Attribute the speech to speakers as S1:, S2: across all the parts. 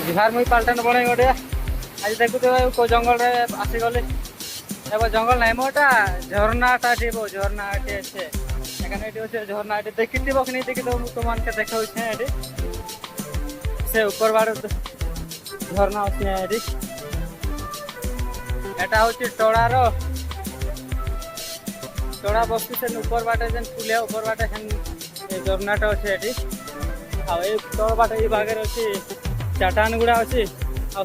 S1: बिहार मुई पाल्टन बने गोटे आज देखुए को जंगल रे आसीगली एवं जंगल ना मोटा झरनाटा थी झरनाटी अच्छे এখানে এটি হচ্ছে ঝর্ণা এটি দেখিব কি দেখি তোমাকে দেখাউছে এটি সে উপর বাড়ে ঝর্ণা আছে এটি এটা হচ্ছে टोड़ा बस्ती से ऊपर बाटे जेन पुलिया ऊपर बाटे हेन झरनाटा अच्छे एटी तल बाटे ये भागे अच्छी चट्टान गुड़ा अच्छी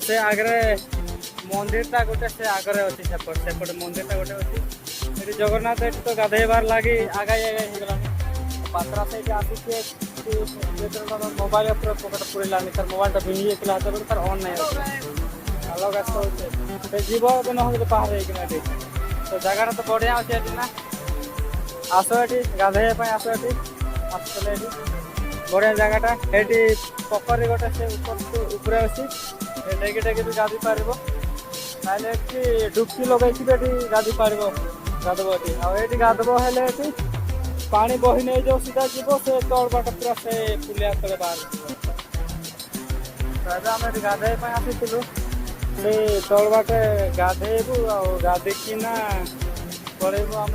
S1: से आगे मंदिरटा गोटे से आगे अच्छी सेपटे मंदिरटा गोटे अच्छी ये जगन्नाथ ये तो गाधेबार लगी आगाई होगा पात्रा से आसुचे mobile pocket पुरलानी sir mobile Bhingi हाथ तार ऑन नहीं अलग आसते जीव न पहाड़ होगी तो जगह तो बढ़िया अच्छे ना आस ये गाधेप आस ये आसले बढ़िया जगहटा ये पकड़ी गोटे से ऊपर अच्छी डेगी डेगी भी गाधी पार ना डुबकी लगे गाधी पार गाधब ये गाधब हेले पा बही नहीं जो सीधा जीव से तल बाट पूरा से पुलिया तले बाहर आम गाधेप आसी से तल बाटे गाधेबू गाधिकिना पड़ेबू आम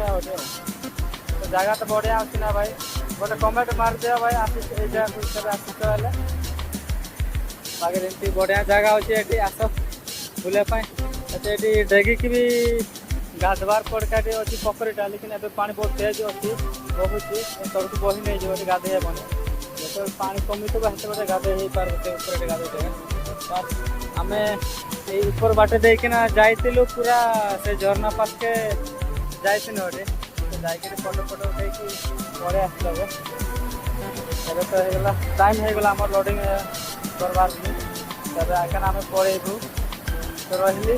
S1: तो जगह तो बढ़िया अच्छी ना भाई गोटे कमेंट मार दिया भाई आसीस बाकी एमती बढ़िया जगह अच्छे ये आस बुलापाई ये डेगी की भी गाधवार पड़काटी अच्छी पकड़ीटा लेकिन ए पा बहुत तेज अच्छी बहुत तौर को बही नहीं जो गाधे हेबन जो पा कमी थोड़ा से गाधे हो पार गाधे आम ये ऊपर बाटे देना जाइलु पूरा से झरना पास के जाइल गोटे जाकि फोटो फोटो उठे पड़े आसल तो होगा टाइम होगा आम लोडिंग करवार तब आम पड़ेबू तो रही